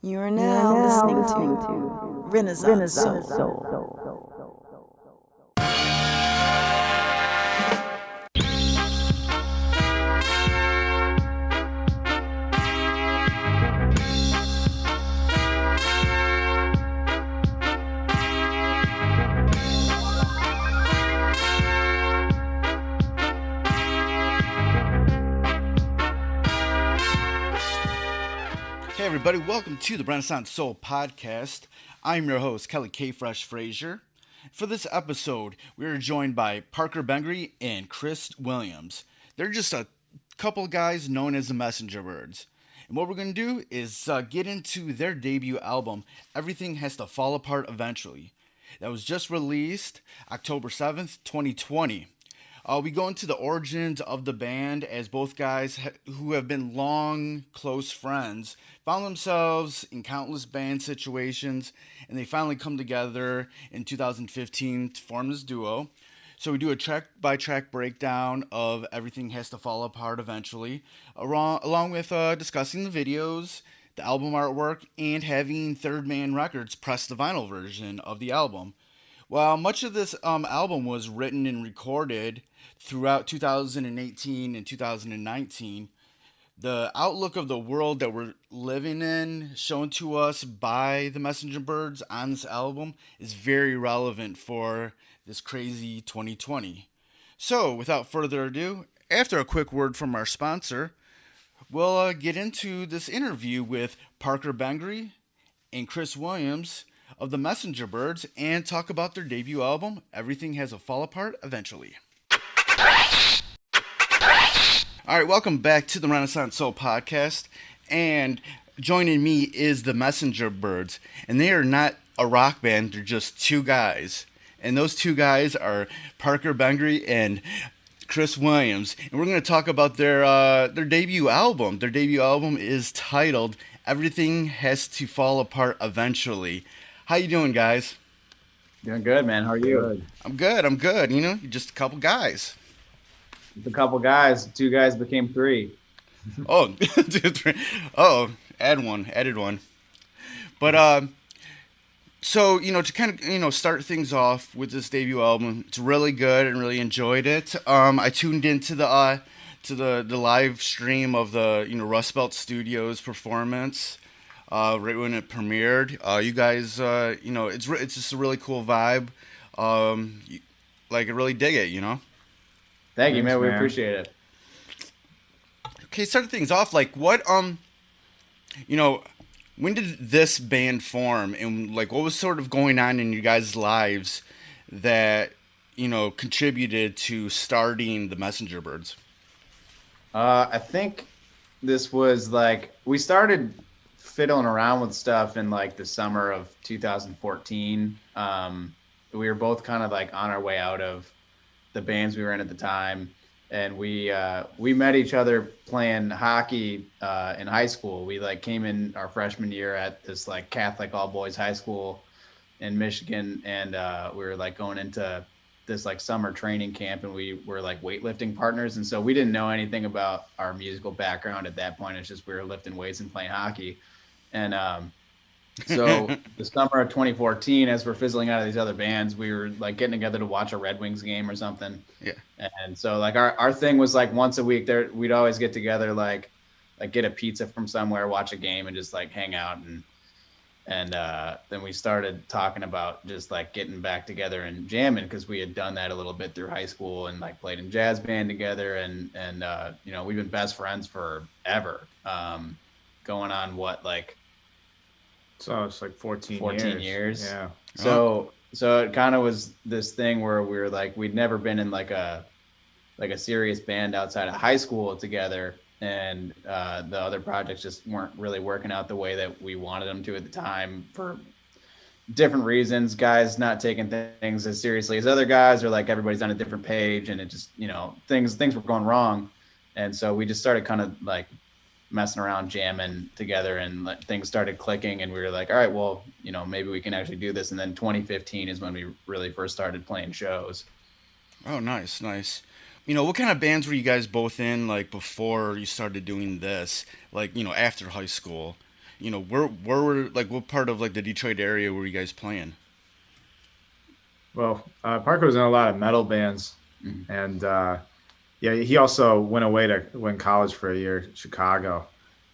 You are now listening to Renaissance Soul. Hey everybody, welcome to the Renaissance Soul podcast. I'm your host, Kelly K. Fresh Frazier. For this episode, we are joined by Parker Bengry and Chris Williams. They're just a couple guys known as the Messenger Birds. And what we're going to do is get into their debut album, Everything Has to Fall Apart Eventually. That was just released October 7th, 2020. We go into the origins of the band as both guys who have been long close friends found themselves in countless band situations, and they finally come together in 2015 to form this duo. So we do a track-by-track breakdown of Everything Has to Fall Apart Eventually, along with discussing the videos, the album artwork, and having Third Man Records press the vinyl version of the album. While much of this album was written and recorded throughout 2018 and 2019, the outlook of the world that we're living in, shown to us by the Messenger Birds on this album, is very relevant for this crazy 2020. So, without further ado, after a quick word from our sponsor, we'll get into this interview with Parker Bengry and Chris Williams of the Messenger Birds and talk about their debut album, Everything Has to Fall Apart Eventually. Alright, welcome back to the Renaissance Soul podcast, and joining me is the Messenger Birds, and they are not a rock band, they're just two guys, and those two guys are Parker Bengry and Chris Williams, and we're going to talk about their debut album. Their debut album is titled Everything Has to Fall Apart Eventually. How you doing, guys? Doing good, man. How are you? Good. I'm good. You know, just a couple guys. Just a couple guys. Two guys became three. Oh, two, three. Oh, added one. But so to kind of start things off with this debut album, it's really good and really enjoyed it. I tuned into the live stream of the Rust Belt Studios performance. Right when it premiered, you guys, it's just a really cool vibe. I really dig it, Thank you, man. We appreciate it. Okay, start things off. When did this band form, and what was sort of going on in you guys' lives that contributed to starting the Messenger Birds? I think this was we started fiddling around with stuff in the summer of 2014. We were both kind of on our way out of the bands we were in at the time, and we met each other playing hockey in high school. We came in our freshman year at this Catholic all boys high school in Michigan, and we were going into this summer training camp, and we were weightlifting partners, and so we didn't know anything about our musical background at that point. It's just we were lifting weights and playing hockey. And so the summer of 2014, as we're fizzling out of these other bands, we were getting together to watch a Red Wings game or something. Yeah. And so our thing was once a week there, we'd always get together, get a pizza from somewhere, watch a game, and just hang out. And then we started talking about just getting back together and jamming, because we had done that a little bit through high school and played in jazz band together. And we've been best friends forever. Going on So it's 14 years. Yeah. So it kind of was this thing where we were we'd never been in a serious band outside of high school together, and the other projects just weren't really working out the way that we wanted them to at the time for different reasons. Guys not taking things as seriously as other guys, or everybody's on a different page, and it just things were going wrong, and so we just started kind of messing around, jamming together, and things started clicking, and we were all right, well, maybe we can actually do this. And then 2015 is when we really first started playing shows. Oh, nice. What kind of bands were you guys both in before you started doing this, after high school? where were like what part of like the Detroit area were you guys playing? Well, Parker was in a lot of metal bands, Mhm. and yeah, he also went college for a year, Chicago.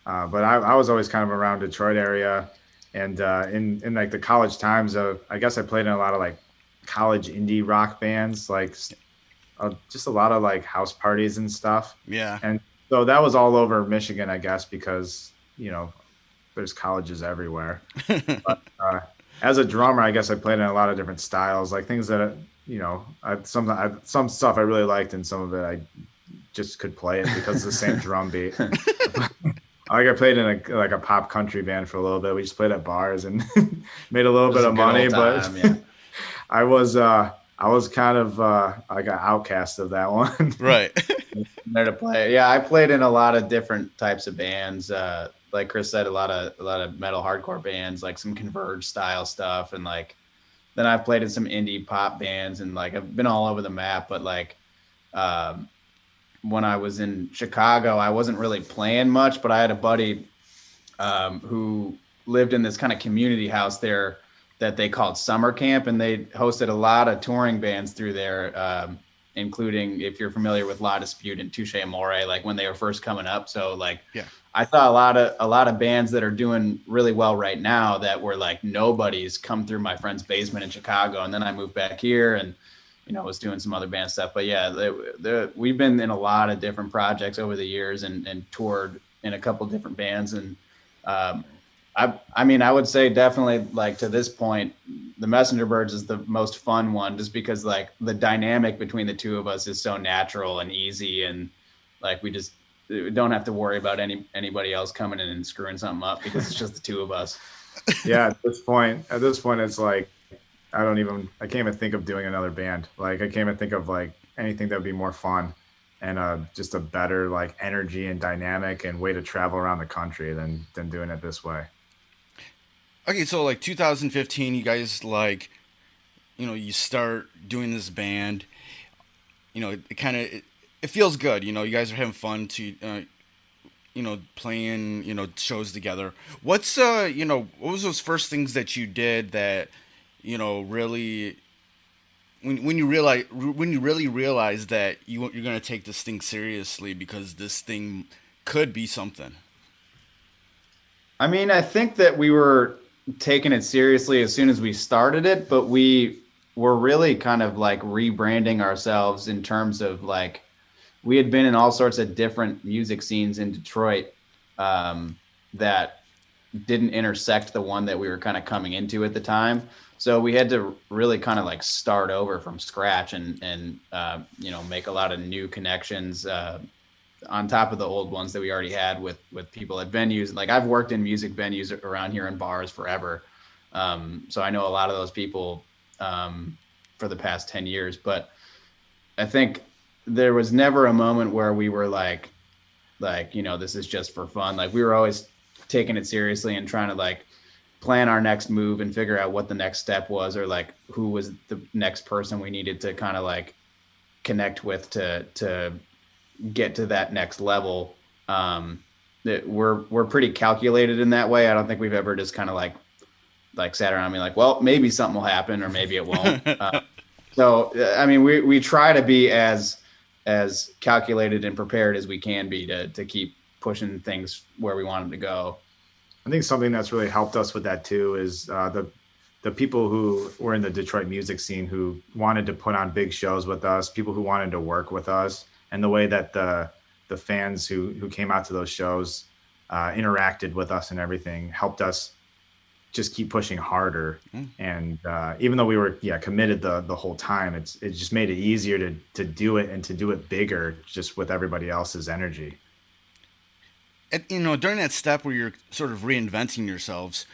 But I was always kind of around Detroit area, and in like the college times of, I guess I played in a lot of like college indie rock bands, like just a lot of like house parties and stuff. Yeah. And so that was all over Michigan, I guess, because there's colleges everywhere. But as a drummer, I guess I played in a lot of different styles, like things that some stuff I really liked, and some of it I just could play it because it's the same drum beat. Like I played in a pop country band for a little bit. We just played at bars and made a little bit of money, but Yeah. I was kind of like an outcast of that one. Right. There to play. Yeah, I played in a lot of different types of bands. Like Chris said, a lot of metal hardcore bands, like some Converge style stuff, and like then I've played in some indie pop bands, and like I've been all over the map. But like when I was in Chicago, I wasn't really playing much, but I had a buddy who lived in this kind of community house there that they called summer camp, and they hosted a lot of touring bands through there, including, if you're familiar with La Dispute and Touche Amore, like when they were first coming up. So like, Yeah. I saw a lot of bands that are doing really well right now that were like nobody's come through my friend's basement in Chicago, and then I moved back here and was doing some other band stuff. But yeah, we've been in a lot of different projects over the years and toured in a couple of different bands. And I mean, I would say definitely, like, to this point, the Messenger Birds is the most fun one, just because like the dynamic between the two of us is so natural and easy, and like we don't have to worry about anybody else coming in and screwing something up because it's just the two of us. Yeah, at this point, it's like I can't even think of doing another band. Like I can't even think of like anything that would be more fun and just a better like energy and dynamic and way to travel around the country than doing it this way. Okay, so like 2015, you guys like, you start doing this band. It kind of it feels good. You guys are having fun to, playing, shows together. What was those first things that you did that, really, when you really realize that you're gonna take this thing seriously because this thing could be something. I mean, I think that we were taking it seriously as soon as we started it, but we were really kind of like rebranding ourselves in terms of like, we had been in all sorts of different music scenes in Detroit that didn't intersect the one that we were kind of coming into at the time. So we had to really kind of like start over from scratch and make a lot of new connections on top of the old ones that we already had with people at venues. Like I've worked in music venues around here in bars forever. So I know a lot of those people for the past 10 years, but I think there was never a moment where we were like, this is just for fun. Like we were always taking it seriously and trying to like plan our next move and figure out what the next step was, or like who was the next person we needed to kind of like connect with to get to that next level. That we're pretty calculated in that way. I don't think we've ever just kind of like sat around and be like, well, maybe something will happen or maybe it won't. So I mean, we try to be as calculated and prepared as we can be to keep pushing things where we want them to go. I think something that's really helped us with that too is the people who were in the Detroit music scene who wanted to put on big shows with us, people who wanted to work with us, and the way that the fans who came out to those shows interacted with us and everything helped us just keep pushing harder. And even though we were committed the whole time, it just made it easier to do it and to do it bigger just with everybody else's energy. And, during that step where you're sort of reinventing yourselves,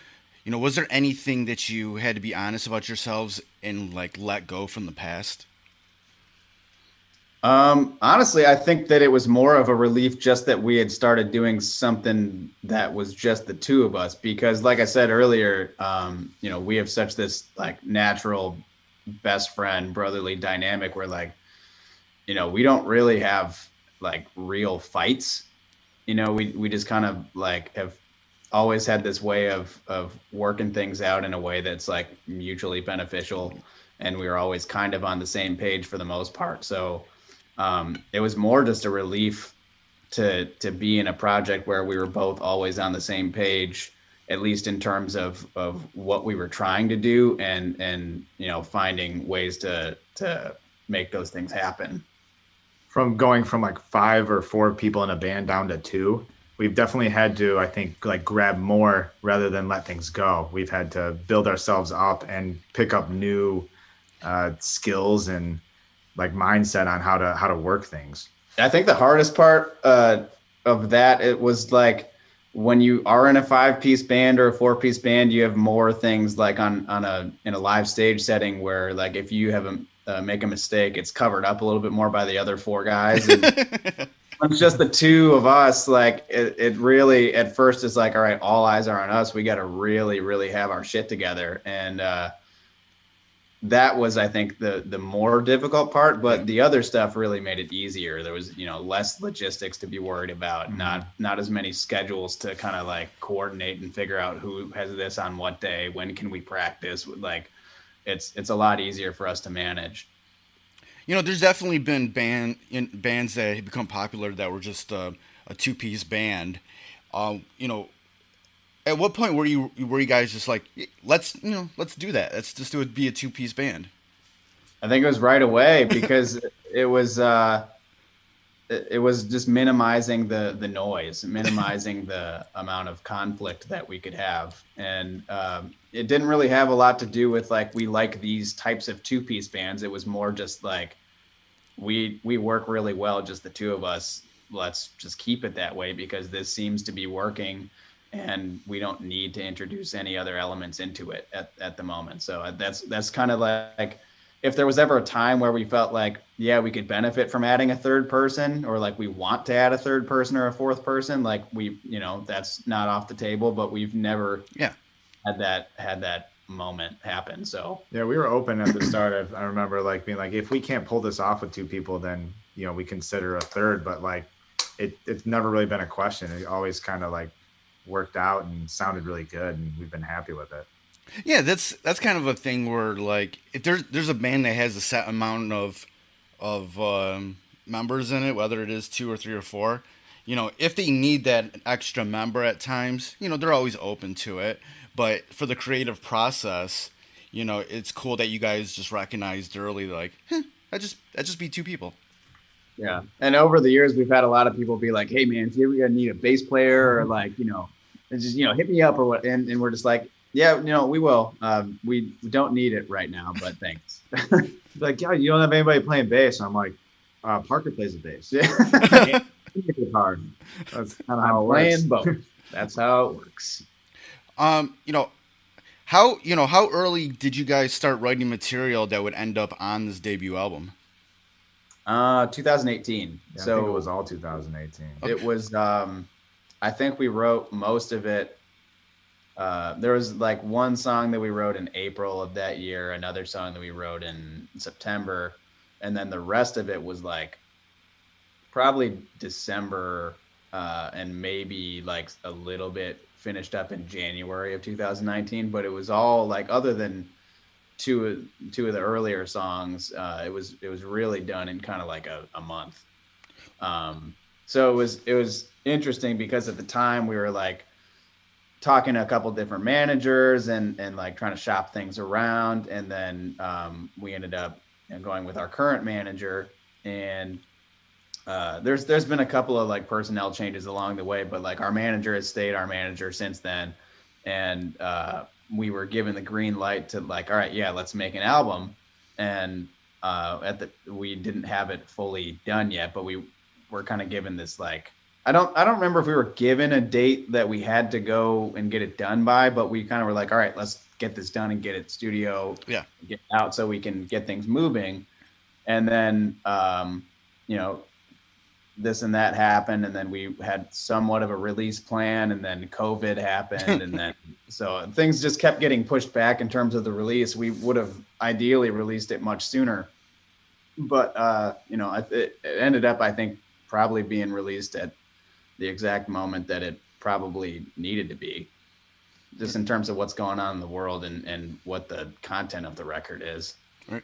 was there anything that you had to be honest about yourselves and like let go from the past? Honestly, I think that it was more of a relief just that we had started doing something that was just the two of us, because like I said earlier, we have such this like natural best friend brotherly dynamic where like, we don't really have like real fights. We just kind of like have always had this way of working things out in a way that's like mutually beneficial, and we were always kind of on the same page for the most part. So it was more just a relief to be in a project where we were both always on the same page, at least in terms of what we were trying to do, and you know, finding ways to make those things happen. From going from like 5 or 4 people in a band down to 2, we've definitely had to, I think, like grab more rather than let things go. We've had to build ourselves up and pick up new skills and like mindset on how to work things. I think the hardest part of that, it was like when you are in a 5-piece band or a 4-piece band, you have more things like in a live stage setting where like if you have make a mistake, it's covered up a little bit more by the other 4 guys. And it's just the 2 of us. Like it really at first is like, all right, all eyes are on us. We got to really, really have our shit together. And that was, I think, the more difficult part, but the other stuff really made it easier. There was, you know, less logistics to be worried about, not as many schedules to kind of like coordinate and figure out who has this on what day, when can we practice. Like it's a lot easier for us to manage. You know, there's definitely been bands that have become popular that were just a 2-piece band. You know, at what point were you guys just like, let's do that. Let's just be a 2-piece band? I think it was right away because it was just minimizing the noise, minimizing the amount of conflict that we could have. And it didn't really have a lot to do with like, we like these types of 2-piece bands. It was more just like, we work really well, just the 2 of us. Let's just keep it that way because this seems to be working and we don't need to introduce any other elements into it at the moment. So that's kind of like, if there was ever a time where we felt like, yeah, we could benefit from adding a 3rd person, or like we want to add a 3rd person or a 4th person, like we, you know, that's not off the table, but we've never had that moment happen. So yeah, we were open at the start. I remember like being like, if we can't pull this off with 2 people, then, you know, we consider a 3rd, but like it's never really been a question. It always kind of like worked out and sounded really good, and we've been happy with it. Yeah, that's kind of a thing where like if there's a band that has a set amount of members in it, whether it is 2 or 3 or 4, you know, if they need that extra member at times, you know, they're always open to it. But for the creative process, you know, it's cool that you guys just recognized early, like, I just be 2 people. Yeah, and over the years, we've had a lot of people be like, "Hey, man, if you ever need a bass player, or like, you know, just, you know, hit me up or what," and we're just like, yeah, you know, we will. We don't need it right now, but thanks. Like, yeah, you don't have anybody playing bass. And I'm like, Parker plays the bass. Yeah. Guitar. That's kind of how it works. Playing both. That's how it works. You know, how early did you guys start writing material that would end up on this debut album? 2018. Yeah, so I think it was all 2018. It was. I think we wrote most of it. There was like one song that we wrote in April of that year, another song that we wrote in September, and then the rest of it was like probably December, and maybe like a little bit finished up in January of 2019. But it was all like, other than two of the earlier songs, it was really done in kind of like a month. So it was interesting because at the time we were like talking to a couple different managers and like trying to shop things around. And then we ended up going with our current manager, and there's been a couple of like personnel changes along the way, but like our manager has stayed our manager since then. And we were given the green light to like, all right, yeah, let's make an album. And we didn't have it fully done yet, but we were kind of given this like, I don't remember if we were given a date that we had to go and get it done by, but we kind of were like, all right, let's get this done and get it studio, get out so we can get things moving. And then, you know, this and that happened. And then we had somewhat of a release plan, and then COVID happened. And then, so things just kept getting pushed back in terms of the release. We would have ideally released it much sooner, but, you know, it ended up, I think, probably being released at the exact moment that it probably needed to be, just in terms of what's going on in the world and what the content of the record is. Right.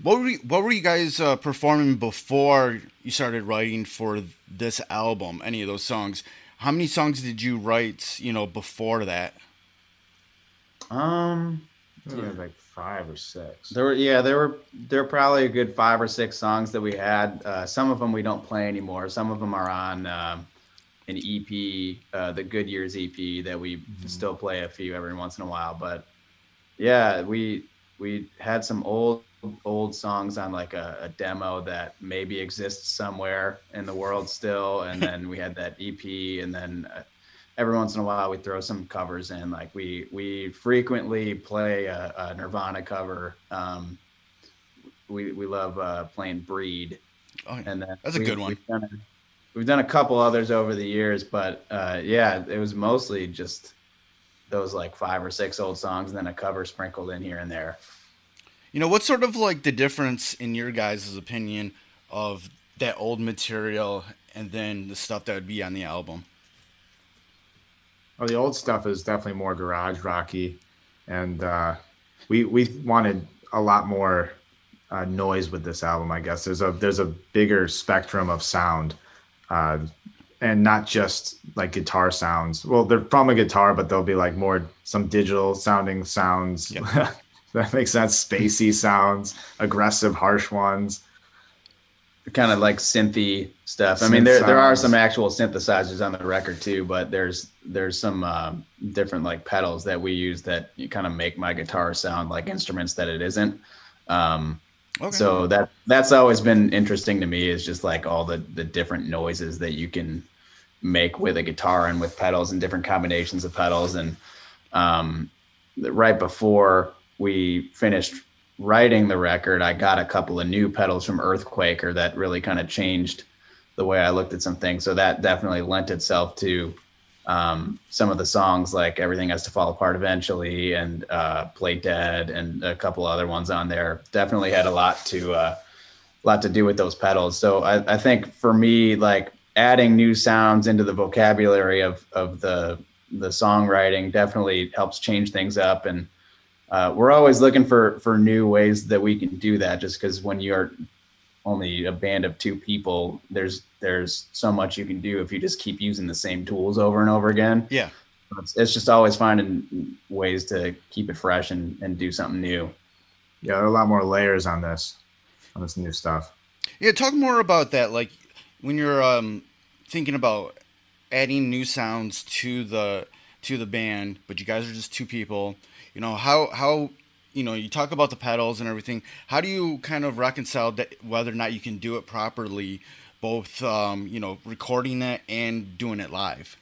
What were you guys performing before you started writing for this album? Any of those songs? How many songs did you write, before that? Like 5 or 6. There were probably a good 5 or 6 songs that we had. Some of them we don't play anymore. Some of them are on an EP, the Good Years EP, that we still play a few every once in a while. But yeah, we had some old songs on like a demo that maybe exists somewhere in the world still, and then we had that EP, and then every once in a while we throw some covers in. Like we frequently play a Nirvana cover. We love playing Breed. Oh, and then that's a good one. We've done a couple others over the years, but yeah, it was mostly just those like 5 or 6 old songs and then a cover sprinkled in here and there. What's sort of like the difference in your guys' opinion of that old material and then the stuff that would be on the album? Well, the old stuff is definitely more garage rocky, and we wanted a lot more noise with this album. I guess there's a bigger spectrum of sound, and not just like guitar sounds. Well, they're from a guitar, but there'll be like some digital sounding sounds. Yep. That makes sense. Spacey sounds, aggressive, harsh ones. Kind of like synthy stuff. I mean, there are some actual synthesizers on the record too, but there's some different like pedals that we use that you kind of make my guitar sound like instruments that it isn't. Okay. So that's always been interesting to me, is just like all the different noises that you can make with a guitar and with pedals and different combinations of pedals. And right before we finished writing the record, I got a couple of new pedals from Earthquaker that really kind of changed the way I looked at some things. So that definitely lent itself to some of the songs, like Everything Has to Fall Apart Eventually and Play Dead, and a couple other ones on there. Definitely had a lot to do with those pedals. So I think for me, like adding new sounds into the vocabulary of the songwriting definitely helps change things up. And we're always looking for new ways that we can do that, just because when you're only a band of 2 people, there's so much you can do if you just keep using the same tools over and over again. Yeah. It's just always finding ways to keep it fresh and do something new. Yeah, there are a lot more layers on this new stuff. Yeah, talk more about that. Like when you're thinking about adding new sounds to the band, but you guys are just 2 people. How you talk about the pedals and everything. How do you kind of reconcile that, whether or not you can do it properly, both recording it and doing it live?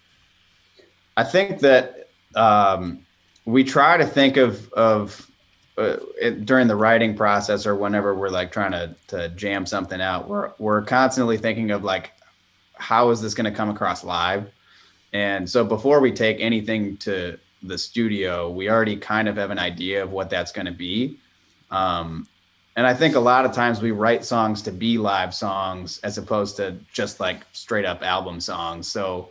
I think that we try to think of it during the writing process, or whenever we're like trying to jam something out. We're constantly thinking of like, how is this going to come across live? And so before we take anything to the studio, we already kind of have an idea of what that's going to be. And I think a lot of times we write songs to be live songs as opposed to just like straight up album songs. So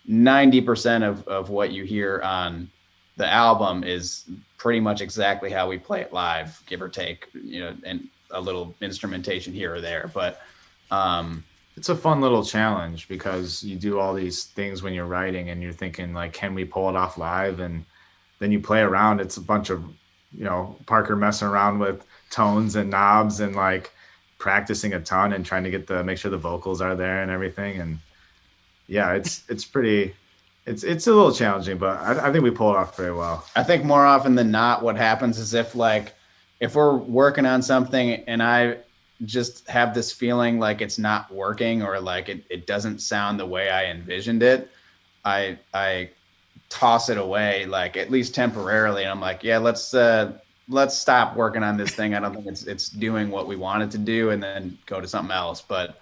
90% of what you hear on the album is pretty much exactly how we play it live, give or take, and a little instrumentation here or there. But it's a fun little challenge, because you do all these things when you're writing and you're thinking like, can we pull it off live? And then you play around. It's a bunch of, Parker messing around with tones and knobs and like practicing a ton and trying to make sure the vocals are there and everything. And yeah, it's a little challenging, but I think we pull it off very well. I think more often than not, what happens is if we're working on something and I just have this feeling like it's not working, or like it doesn't sound the way I envisioned it, I toss it away, like at least temporarily. And I'm like, yeah, let's stop working on this thing. I don't think it's doing what we want it to do, and then go to something else. But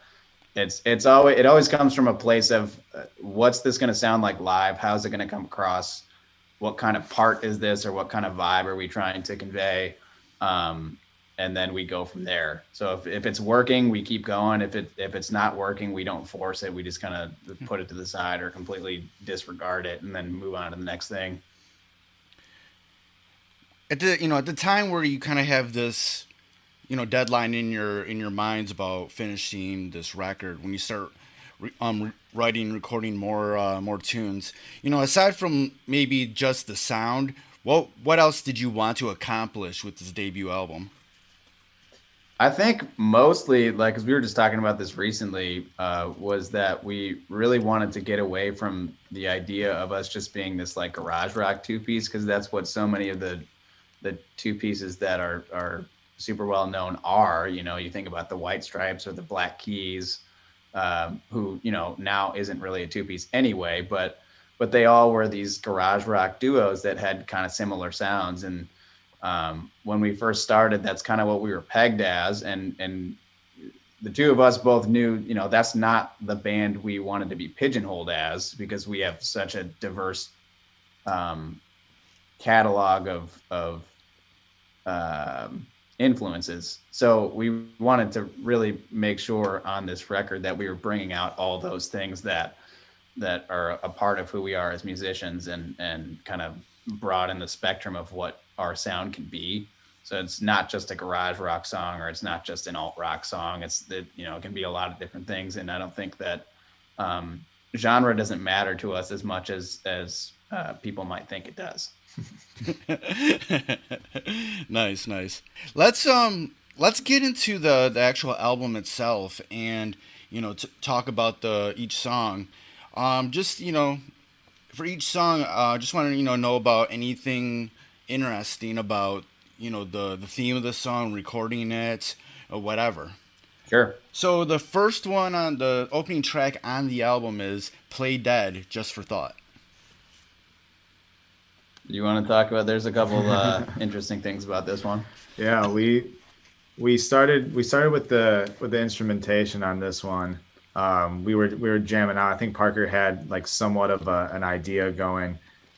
it always comes from a place of what's this going to sound like live? How's it going to come across? What kind of part is this, or what kind of vibe are we trying to convey? and then we go from there. So if it's working, we keep going. If it's not working, we don't force it. We just kind of put it to the side or completely disregard it and then move on to the next thing. At the time where you kind of have this, deadline in your minds about finishing this record, when you start writing, recording more tunes, aside from maybe just the sound, what else did you want to accomplish with this debut album? I think mostly, like, because we were just talking about this recently, was that we really wanted to get away from the idea of us just being this like garage rock two piece, because that's what so many of the two pieces that are super well known are. You think about the White Stripes or the Black Keys, who now isn't really a two piece anyway, but they all were these garage rock duos that had kind of similar sounds. And when we first started, that's kind of what we were pegged as. And the two of us both knew, that's not the band we wanted to be pigeonholed as, because we have such a diverse catalog of influences. So we wanted to really make sure on this record that we were bringing out all those things that are a part of who we are as musicians, and kind of broaden the spectrum of what our sound can be. So it's not just a garage rock song, or it's not just an alt rock song. It can be a lot of different things. And I don't think that genre doesn't matter to us as much as people might think it does. Nice. Let's get into the actual album itself, and talk about each song. For each song, just want to know about anything interesting about the theme of the song, recording it, or whatever. Sure. So the first one on the opening track on the album is "Play Dead Just for Thought." You want to talk about? There's a couple interesting things about this one. Yeah, we started with the instrumentation on this one. We were jamming out. I think Parker had like somewhat of an idea going,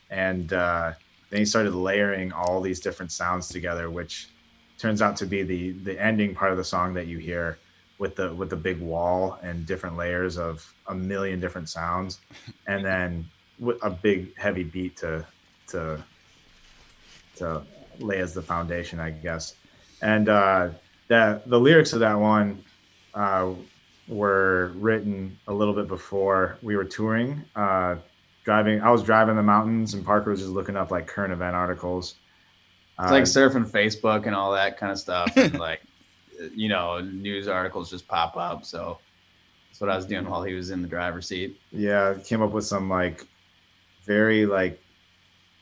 and then he started layering all these different sounds together, which turns out to be the ending part of the song that you hear with the big wall and different layers of a million different sounds, and then with a big heavy beat to lay as the foundation, I guess. And the lyrics of that one were written a little bit before we were touring. I was driving the mountains, and Parker was just looking up like current event articles. It's like surfing Facebook and all that kind of stuff, and like news articles just pop up. So that's what I was doing while he was in the driver's seat. Yeah, came up with some like very like,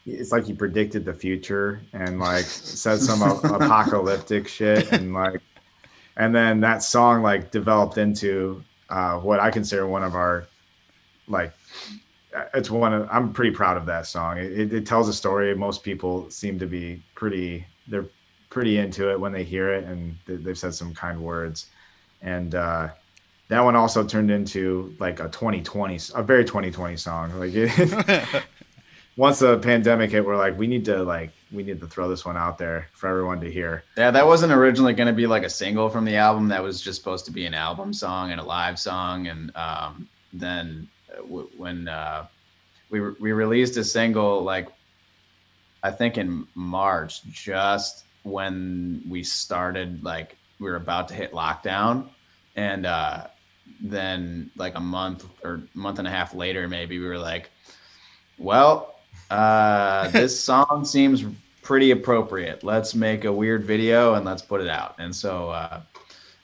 it's like he predicted the future and like said some apocalyptic shit, and then that song like developed into what I consider one of our like, I'm pretty proud of that song. It tells a story. Most people seem to be they're pretty into it when they hear it, and they've said some kind words. And that one also turned into like a very 2020 song. Like once the pandemic hit, we're like, we need to throw this one out there for everyone to hear. Yeah, that wasn't originally going to be like a single from the album. That was just supposed to be an album song and a live song. And then when we released a single, like I think in March, just when we started, like we were about to hit lockdown, and then like a month and a half later, maybe we were like, well, this song seems pretty appropriate. Let's make a weird video and let's put it out. And so,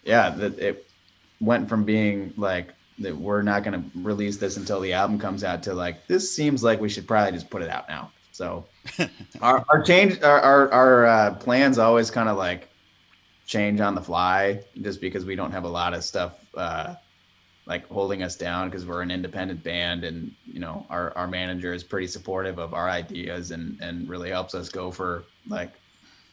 it went from being like that we're not going to release this until the album comes out to like, this seems like we should probably just put it out now. So our plans always kind of like change on the fly, just because we don't have a lot of stuff like holding us down, because we're an independent band, and our manager is pretty supportive of our ideas and really helps us go for, like,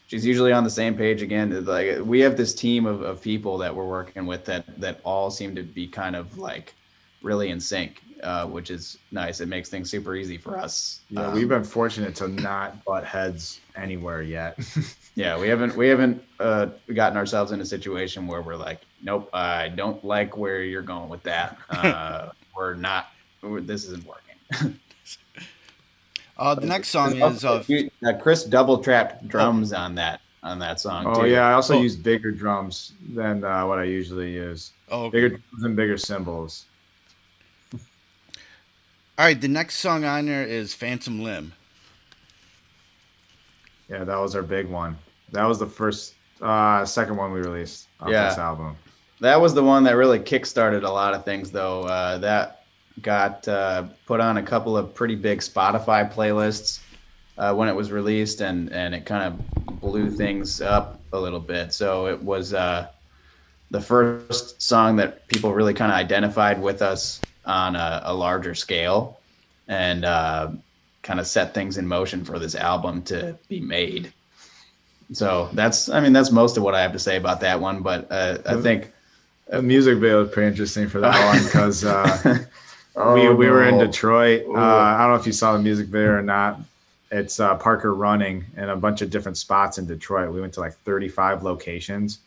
she's usually on the same page again. Like, we have this team of people that we're working with that all seem to be kind of like really in sync. which is nice. It makes things super easy for us. Yeah, we've been fortunate to not butt heads anywhere yet. Yeah, we haven't gotten ourselves in a situation where we're like, nope, I don't like where you're going with that. This isn't working. The next song is Chris double trapped drums on that song. Oh too. yeah, I also use bigger drums than what I usually use. okay. Bigger drums and bigger cymbals. All right, the next song on there is Phantom Limb. Yeah, that was our big one. That was the second one we released on this album. That was the one that really kickstarted a lot of things, though. That got put on a couple of pretty big Spotify playlists when it was released, and it kind of blew things up a little bit. So it was the first song that people really kind of identified with us on a larger scale, and kind of set things in motion for this album to be made. So that's most of what I have to say about that one. But I think the music video is pretty interesting for that one because we were in Detroit. I don't know if you saw the music video or not. It's Parker running in a bunch of different spots in Detroit. We went to like 35 locations.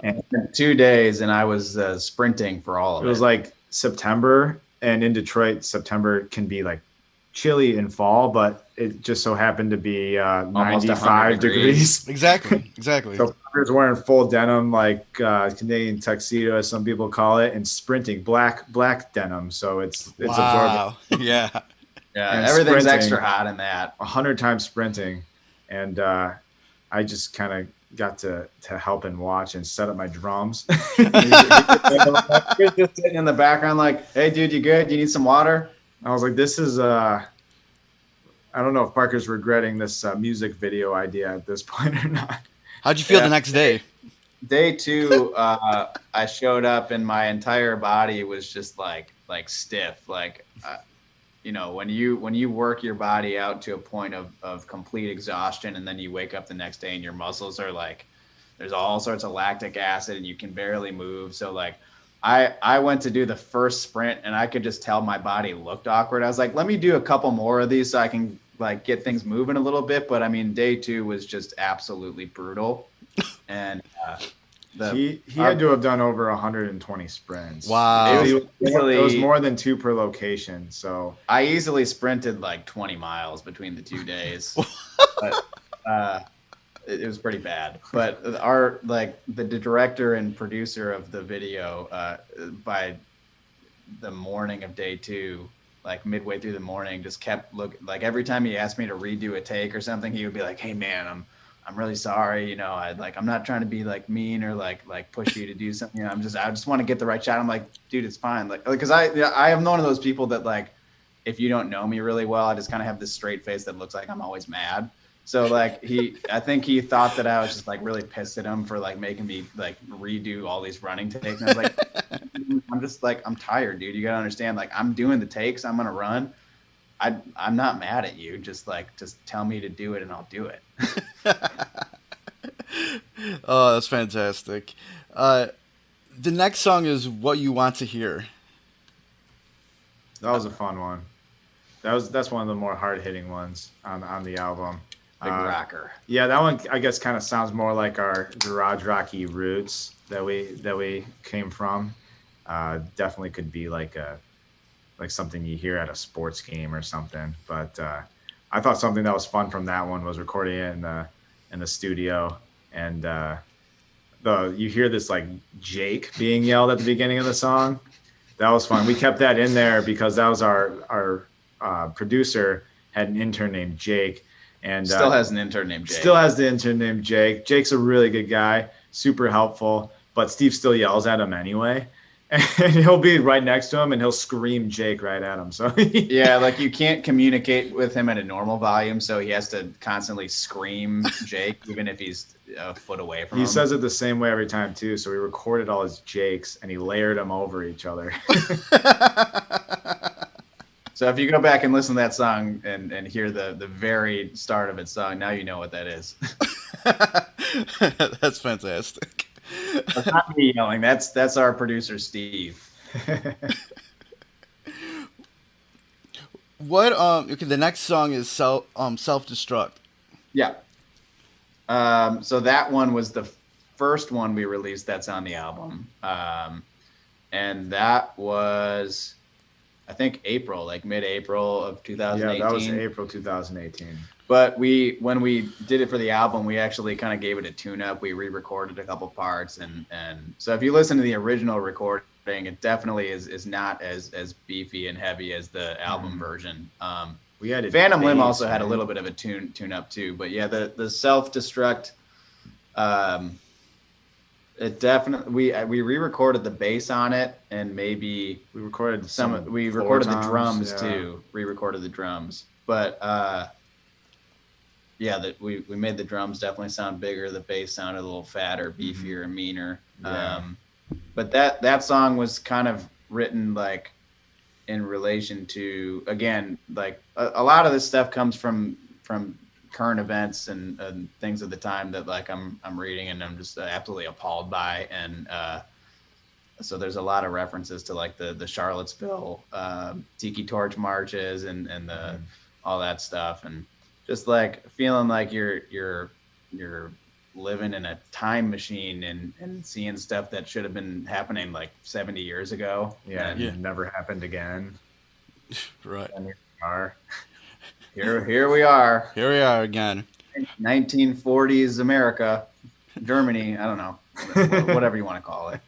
And 2 days, and I was sprinting for all of it. It was like September, and in Detroit, September can be like chilly in fall, but it just so happened to be 95 degrees. Exactly. So Parker's wearing full denim, like Canadian tuxedo, as some people call it, and sprinting black absorbent. Wow. Yeah. Yeah, everything's extra hot in that. 100 times sprinting, and I just kind of got to help and watch and set up my drums. You're just sitting in the background like, hey, dude, you good? You need some water? I was like, this is I don't know if Parker's regretting this music video idea at this point or not. How'd you feel the next day? Day 2, I showed up and my entire body was just like stiff. Like, when you work your body out to a point of complete exhaustion, and then you wake up the next day and your muscles are like, there's all sorts of lactic acid and you can barely move. So like, I went to do the first sprint and I could just tell my body looked awkward. I was like, let me do a couple more of these so I can like get things moving a little bit. But I mean, day 2 was just absolutely brutal. And he had to have done over 120 sprints. Wow. It was more than 2 per location. So I easily sprinted like 20 miles between the 2 days. But, it was pretty bad. But the director and producer of the video, by the morning of day 2, like midway through the morning, just kept looking. Like every time he asked me to redo a take or something, he would be like, "Hey man, I'm really sorry. I'm not trying to be like mean or like push you to do something. I just want to get the right shot." I'm like, dude, it's fine. Like, because I am one of those people that like, if you don't know me really well, I just kind of have this straight face that looks like I'm always mad. So like I think he thought that I was just like really pissed at him for like making me like redo all these running takes. And I was like, I'm tired, dude. You gotta understand, like I'm doing the takes, I'm gonna run. I'm not mad at you. Just tell me to do it and I'll do it. Oh, that's fantastic. The next song is What You Want to Hear. That was a fun one. That's one of the more hard-hitting ones on the album. Big rocker. Yeah, that one I guess kind of sounds more like our garage rocky roots that we came from. Definitely could be like something you hear at a sports game or something. But I thought something that was fun from that one was recording it in the studio, and you hear this like Jake being yelled at the beginning of the song. That was fun. We kept that in there because that was our producer had an intern named Jake. And still has an intern named Jake. Still has the intern named Jake. Jake's a really good guy, super helpful, but Steve still yells at him anyway. And he'll be right next to him and he'll scream Jake right at him. So yeah, like you can't communicate with him at a normal volume, so he has to constantly scream Jake even if he's a foot away from him. He says it the same way every time too. So we recorded all his Jakes and he layered them over each other. So if you go back and listen to that song and hear the very start of its song, now you know what that is. That's fantastic. That's not me yelling. That's our producer, Steve. What okay, the next song is Self-Destruct. Yeah. So that one was the first one we released that's on the album. And that was, I think, April, like mid-April of 2018. Yeah, that was April 2018. But when we did it for the album, we actually kind of gave it a tune-up. We re-recorded a couple parts, and so if you listen to the original recording, it definitely is not as beefy and heavy as the album version. We had Phantom Limb also had a little bit of a tune-up too, but yeah, the Self-Destruct. It definitely we re-recorded the bass on it, and maybe we recorded recorded the drums too. Re-recorded the drums, but yeah, that we made the drums definitely sound bigger. The bass sounded a little fatter, beefier, and meaner. Yeah. But that song was kind of written like in relation to, again, like a lot of this stuff comes from current events and things of the time that like I'm reading and I'm just absolutely appalled by, and so there's a lot of references to like the Charlottesville Tiki Torch marches and the all that stuff, and just like feeling like you're living in a time machine and seeing stuff that should have been happening like 70 years ago. Yeah, and never happened again. Right. And Here we are. Here we are again. 1940s America, Germany. I don't know, whatever you want to call it.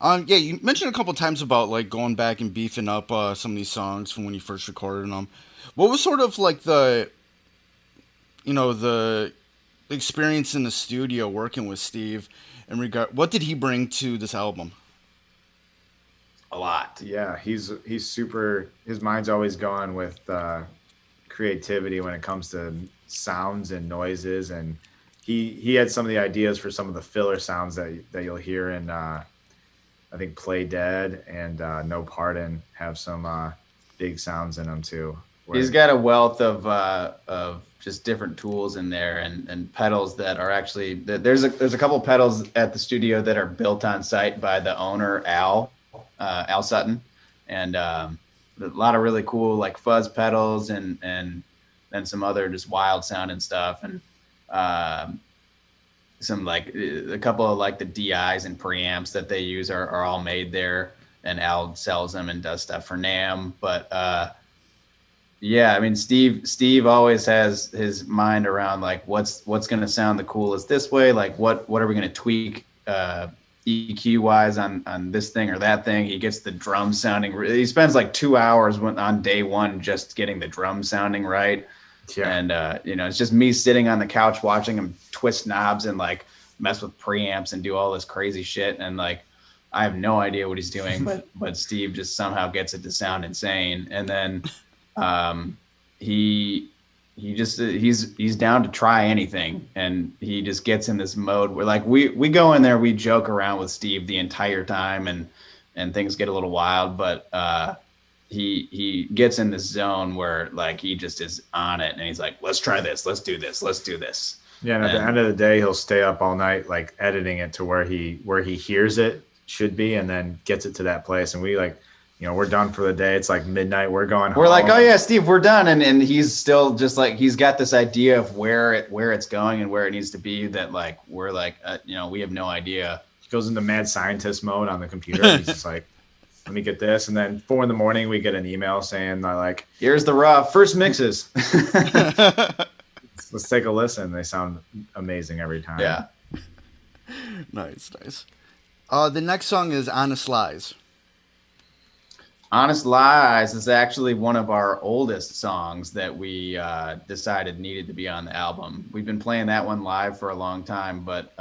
Yeah, you mentioned a couple times about like going back and beefing up some of these songs from when you first recorded them. What was sort of like the experience in the studio working with Steve in regard? What did he bring to this album? A lot. Yeah, he's super. His mind's always going with creativity when it comes to sounds and noises, and he had some of the ideas for some of the filler sounds that you'll hear in I think Play Dead and No Pardon have some big sounds in them too. He's got a wealth of just different tools in there and pedals that are actually, there's a couple pedals at the studio that are built on site by the owner, Al Sutton, and a lot of really cool like fuzz pedals and then some other just wild sounding stuff, and some like a couple of like the DIs and preamps that they use are all made there, and Al sells them and does stuff for NAMM. But yeah, I mean, Steve always has his mind around like what's going to sound the coolest this way, like what are we going to tweak EQ wise on this thing or that thing. He gets the drum sounding. He spends like 2 hours on day one just getting the drum sounding right. Yeah. And it's just me sitting on the couch watching him twist knobs and like mess with preamps and do all this crazy shit, and like I have no idea what he's doing, but Steve just somehow gets it to sound insane. And then he's down to try anything, and he just gets in this mode where like we go in there, we joke around with Steve the entire time, and things get a little wild, but he gets in this zone where like he just is on it, and he's like, let's try this, let's do this. Yeah, and at the end of the day he'll stay up all night like editing it to where he hears it should be, and then gets it to that place, and we like, we're done for the day. It's like midnight. We're going home. We're like, oh yeah, Steve, we're done. And he's still just like, he's got this idea of where it's going and where it needs to be, that like, we're like, we have no idea. He goes into mad scientist mode on the computer. He's just like, let me get this. And then 4 a.m, we get an email saying like, here's the rough first mixes. Let's take a listen. They sound amazing every time. Yeah. Nice. The next song is Honest Lies. Honest Lies is actually one of our oldest songs that we decided needed to be on the album. We've been playing that one live for a long time, but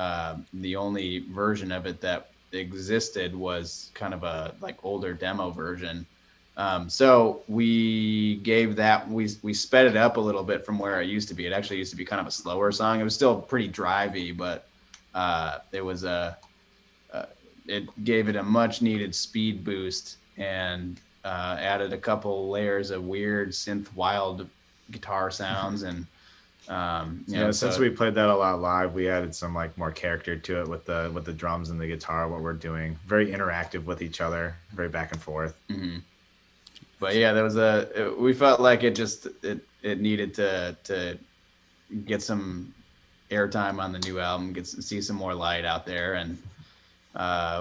the only version of it that existed was kind of a like older demo version. So we gave that, we sped it up a little bit from where it used to be. It actually used to be kind of a slower song. It was still pretty drivey, but it gave it a much needed speed boost, and added a couple layers of weird synth wild guitar sounds, and since we played that a lot live, we added some like more character to it with the drums and the guitar, what we're doing. Very interactive with each other, very back and forth. Mm-hmm. But yeah, we felt like it needed to get some airtime on the new album, see some more light out there, and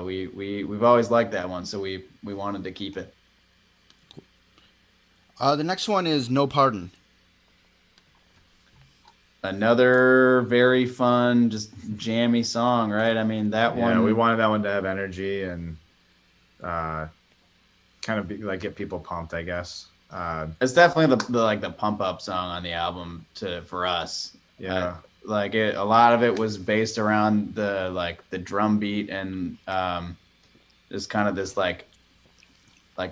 we've always liked that one, so we wanted to keep it. The next one is No Pardon. Another very fun, just jammy song, right? I mean, that one. Yeah, we wanted that one to have energy and kind of get people pumped, I guess. It's definitely the pump up song on the album for us. Yeah. A lot of it was based around the drum beat and just kind of this like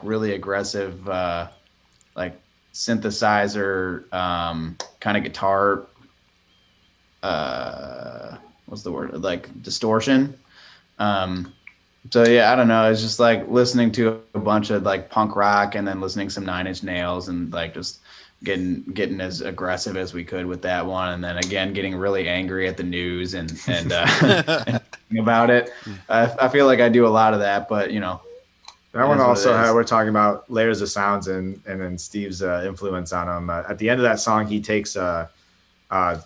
really aggressive synthesizer kind of guitar what's the word, distortion. So yeah, I don't know, it's just like listening to a bunch of punk rock and then listening some Nine Inch Nails and just getting as aggressive as we could with that one, and then again getting really angry at the news and and about it. I feel like I do a lot of that, but that one also we're talking about layers of sounds and then Steve's influence on them. At the end of that song, he takes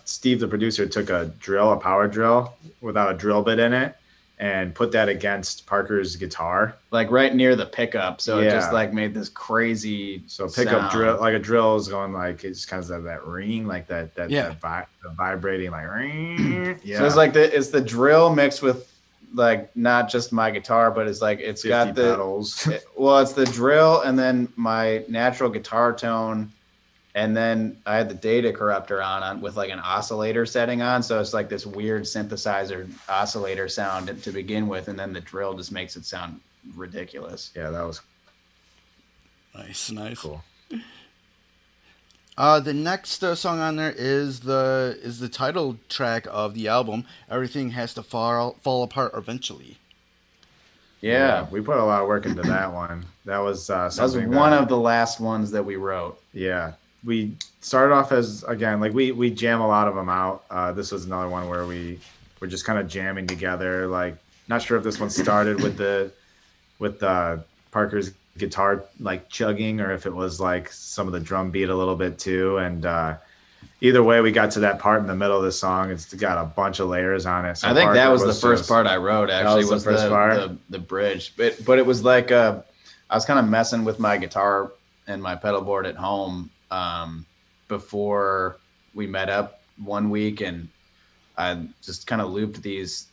Steve, the producer, took a power drill without a drill bit in it, and put that against Parker's guitar, right near the pickup. So it just made this crazy pickup drill, a drill is going it's kind of that ring, that vibrating ring. Yeah. So it's the drill mixed with not just my guitar, but it's got the pedals. It's the drill and then my natural guitar tone. And then I had the data corrupter on with an oscillator setting on. So it's this weird synthesizer oscillator sound to begin with. And then the drill just makes it sound ridiculous. Yeah, that was nice. Cool. The next song on there is the title track of the album, Everything Has to Fall Apart Eventually. Yeah. We put a lot of work into that one. That was one of the last ones that we wrote. Yeah. We started off as, again, we jam a lot of them out. This was another one where we're just kind of jamming together. Not sure if this one started with Parker's guitar chugging, or if it was some of the drum beat a little bit too. And either way, we got to that part in the middle of the song. It's got a bunch of layers on it. So I think that was the first part I wrote. Actually, was the first part, the bridge. But it was I was kind of messing with my guitar and my pedal board at home before we met up one week, and I just kind of looped these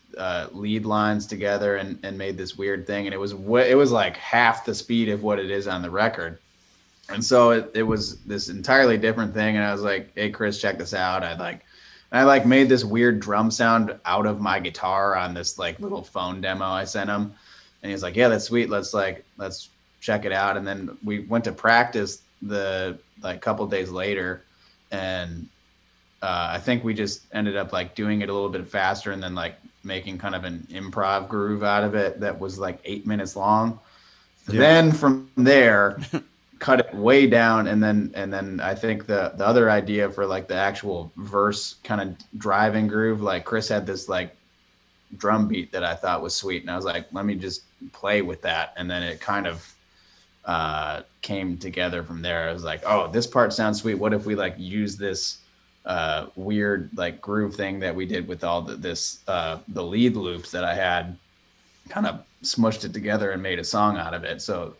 lead lines together and made this weird thing, and it was half the speed of what it is on the record, and so it was this entirely different thing. And I was like, "Hey Chris, check this out." I made this weird drum sound out of my guitar on this little phone demo I sent him, and he's like, "Yeah, that's sweet. Let's check it out." And then we went to practice the couple days later, and I think we just ended up doing it a little bit faster, and then making kind of an improv groove out of it that was 8 minutes long. Yeah. Then from there cut it way down, and then I think the other idea for the actual verse kind of driving groove, Chris had this drum beat that I thought was sweet, and I was like, let me just play with that, and then it kind of came together from there. I was like, oh, this part sounds sweet. What if we use this weird groove thing that we did with all the lead loops that I had, kind of smushed it together and made a song out of it. So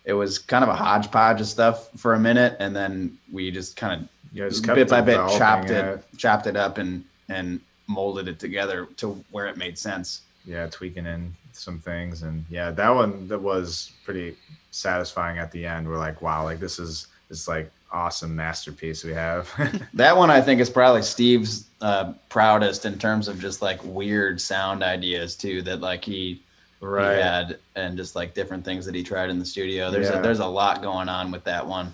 it was kind of a hodgepodge of stuff for a minute, and then we just kind of bit by bit chopped it up and molded it together to where it made sense. Yeah, tweaking in some things, and yeah, that one that was pretty satisfying at the end. We're like, wow, this is awesome masterpiece we have. That one I think is probably Steve's proudest in terms of just weird sound ideas too, that he had, and just different things that he tried in the studio. There's a lot going on with that one.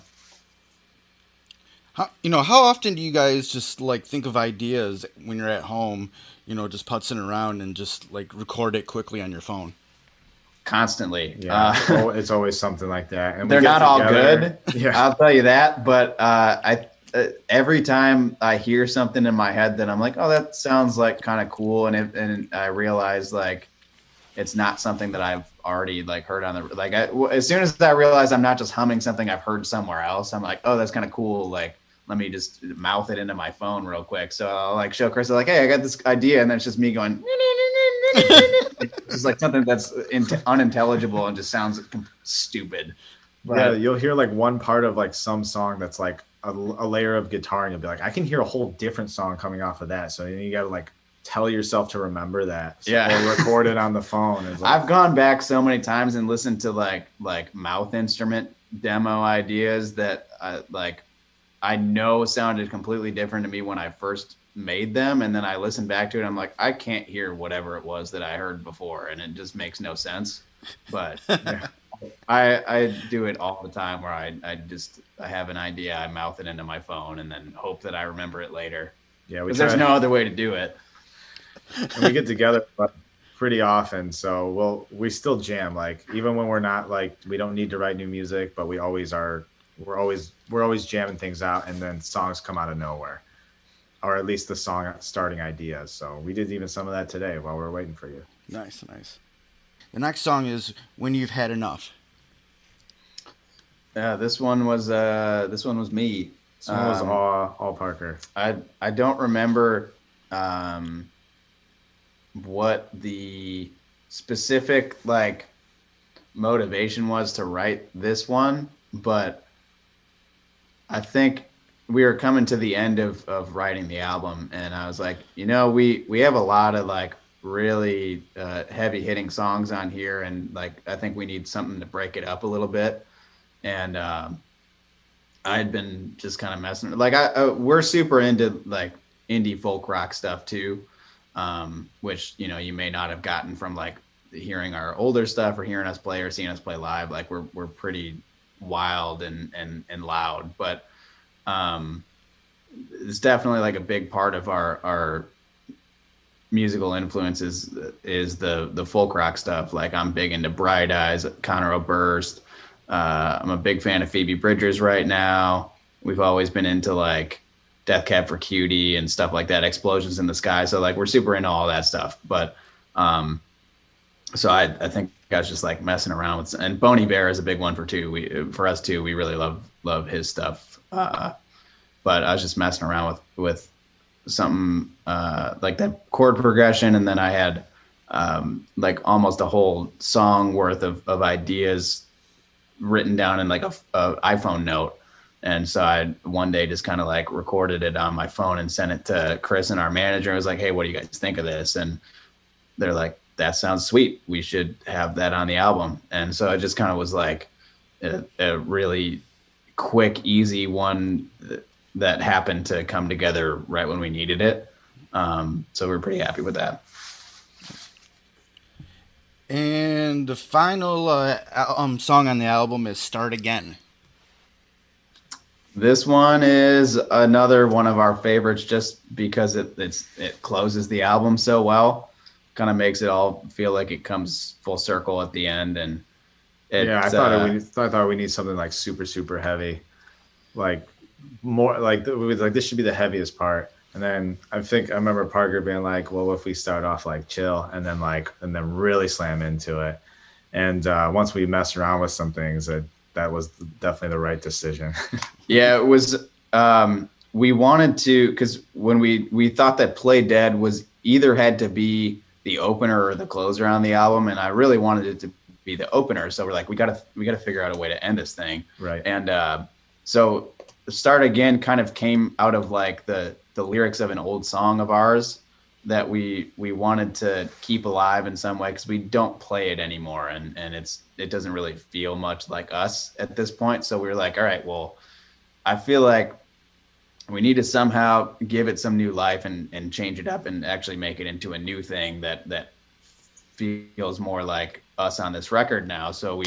How often do you guys just think of ideas when you're at home, just putzing around and just record it quickly on your phone? Constantly. Yeah. It's always something like that. And they're not all good. Yeah. I'll tell you that. But every time I hear something in my head that I'm like, oh, that sounds kind of cool. And I realize it's not something that I've already like heard on the, like as soon as I realize I'm not just humming something I've heard somewhere else, I'm like, oh, that's kind of cool. Like, let me just mouth it into my phone real quick. So I'll like show Chris like, hey, I got this idea. And then it's just me going, it's just like something that's unintelligible and just sounds stupid. But yeah, you'll hear like one part of like some song that's like a layer of guitar, and you'll be like, I can hear a whole different song coming off of that. So you got to like tell yourself to remember that. So, yeah. Or record it on the phone. Like, I've gone back so many times and listened to like mouth instrument demo ideas that like I know sounded completely different to me when I first made them. And then I listened back to it. I'm like, I can't hear whatever it was that I heard before. And it just makes no sense. But yeah, I do it all the time where I have an idea. I mouth it into my phone and then hope that I remember it later. Yeah. Because there's no other way to do it. And we get together pretty often. So we still jam. Like, even when we're not like, we don't need to write new music, but we always are. We're always jamming things out, and then songs come out of nowhere, or at least the song starting ideas. So we did even some of that today while we were waiting for you. Nice. The next song is When You've Had Enough. Yeah, this one was me. This one was all Parker. I don't remember what the specific like motivation was to write this one, but I think we were coming to the end of writing the album, and I was like, we have a lot of like really heavy hitting songs on here, and like I think we need something to break it up a little bit. And I had been just kind of messing like we're super into like indie folk rock stuff too, which you may not have gotten from like hearing our older stuff or hearing us play or seeing us play live. Like we're pretty wild and loud, but it's definitely like a big part of our musical influences is the folk rock stuff. Like I'm big into Bright Eyes, Conor Oberst. I'm a big fan of Phoebe Bridgers right now. We've always been into like Death Cab for Cutie and stuff like that, Explosions in the Sky. So like we're super into all that stuff. But so I think I was just like messing around with, and Boney Bear is a big one for us too. We really love his stuff. But I was just messing around with something like that chord progression, and then I had like almost a whole song worth of ideas written down in like a iPhone note. And so I one day just kind of like recorded it on my phone and sent it to Chris and our manager. I was like, hey, what do you guys think of this? And they're like, that sounds sweet. We should have that on the album. And so it just kind of was like a really quick, easy one that happened to come together right when we needed it. So we're pretty happy with that. And the final song on the album is Start Again. This one is another one of our favorites just because it closes the album so well. Kind of makes it all feel like it comes full circle at the end. And I thought we need something like super, super heavy, like more like this should be the heaviest part. And then I remember Parker being like, well, what if we start off like chill and then really slam into it. And once we messed around with some things, that was definitely the right decision. Yeah, it was. We wanted to, because when we thought that Play Dead was either had to be the opener or the closer on the album, and I really wanted it to be the opener. So we're like, we gotta figure out a way to end this thing. Right. And so Start Again kind of came out of like the lyrics of an old song of ours that we wanted to keep alive in some way, because we don't play it anymore, and it doesn't really feel much like us at this point. So we were like, all right, well, I feel like we need to somehow give it some new life and change it up and actually make it into a new thing that feels more like us on this record now. So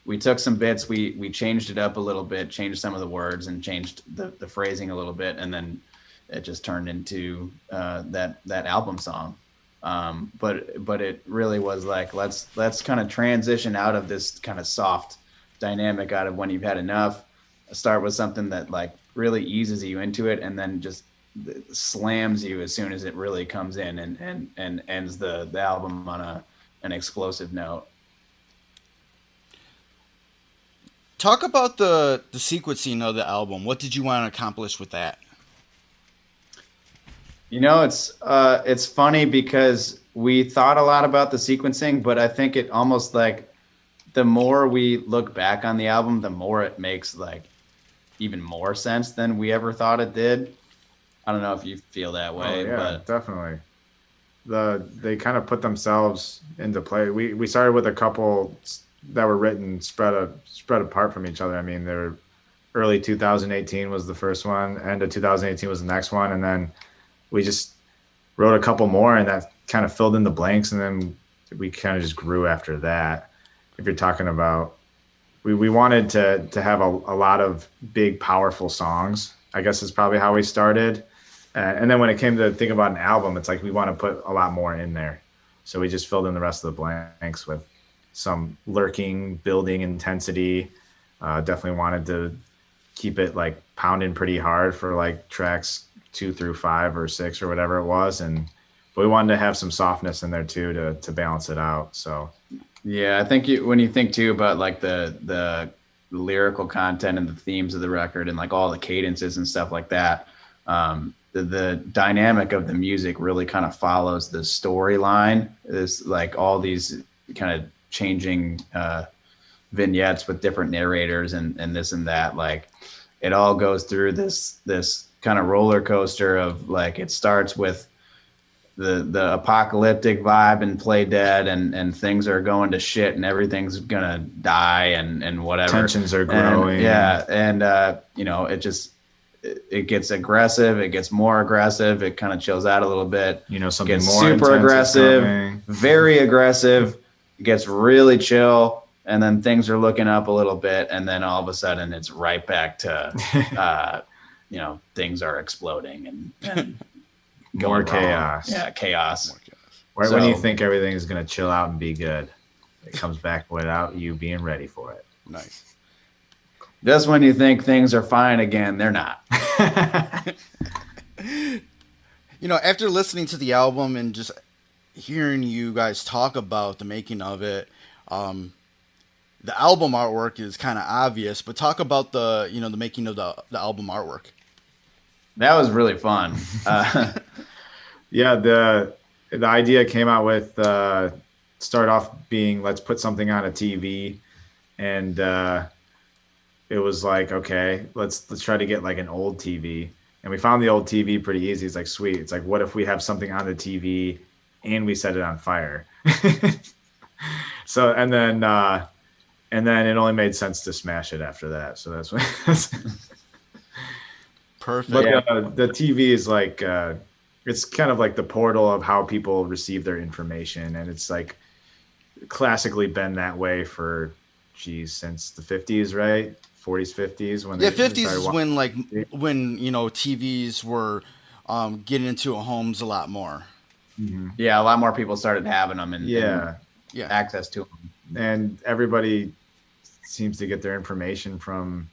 we took some bits, we changed it up a little bit, changed some of the words and changed the phrasing a little bit, and then it just turned into that album song. But it really was like, let's kind of transition out of this kind of soft dynamic out of When You've Had Enough, start with something that like really eases you into it, and then just slams you as soon as it really comes in and ends the album on an explosive note. Talk about the sequencing of the album. What did you want to accomplish with that? It's funny because we thought a lot about the sequencing, but I think it almost like the more we look back on the album, the more it makes like even more sense than we ever thought it did. I don't know if you feel that way. Oh, yeah, but definitely. They kind of put themselves into play. We started with a couple that were written spread apart from each other. I mean, they were early 2018 was the first one, end of 2018 was the next one, and then we just wrote a couple more, and that kind of filled in the blanks, and then we kind of just grew after that. If you're talking about, we wanted to have a lot of big, powerful songs, I guess is probably how we started. And then when it came to think about an album, it's like we want to put a lot more in there. So we just filled in the rest of the blanks with some lurking, building intensity. Definitely wanted to keep it like pounding pretty hard for like tracks 2 through 5 or 6 or whatever it was. But we wanted to have some softness in there too to balance it out. So yeah, I think when you think too about like the lyrical content and the themes of the record and like all the cadences and stuff like that, the dynamic of the music really kind of follows the storyline. There's like all these kind of changing vignettes with different narrators and this and that. Like it all goes through this kind of roller coaster of like, it starts with the apocalyptic vibe and Play Dead and things are going to shit and everything's gonna die and whatever. Tensions are growing. It gets aggressive, it gets more aggressive, it kind of chills out a little bit, something gets more super aggressive, very aggressive, gets really chill, and then things are looking up a little bit, and then all of a sudden it's right back to things are exploding and more chaos. Yeah, chaos. Right when you think everything is going to chill out and be good, it comes back without you being ready for it. Nice. Just when you think things are fine again, they're not. After listening to the album and just hearing you guys talk about the making of it, the album artwork is kind of obvious, but talk about the making of the album artwork. That was really fun. Yeah, the idea came out with start off being let's put something on a TV, and it was like, okay, let's try to get like an old TV, and we found the old TV pretty easy. It's like, sweet. It's like, what if we have something on the TV and we set it on fire? So and then it only made sense to smash it after that. So that's what. Perfect. But the TV is like it's kind of like the portal of how people receive their information, and it's like classically been that way for since the 50s, right? 40s, 50s when 50s is when TVs were getting into homes a lot more. Mm-hmm. Yeah, a lot more people started having them and access to them. And everybody seems to get their information from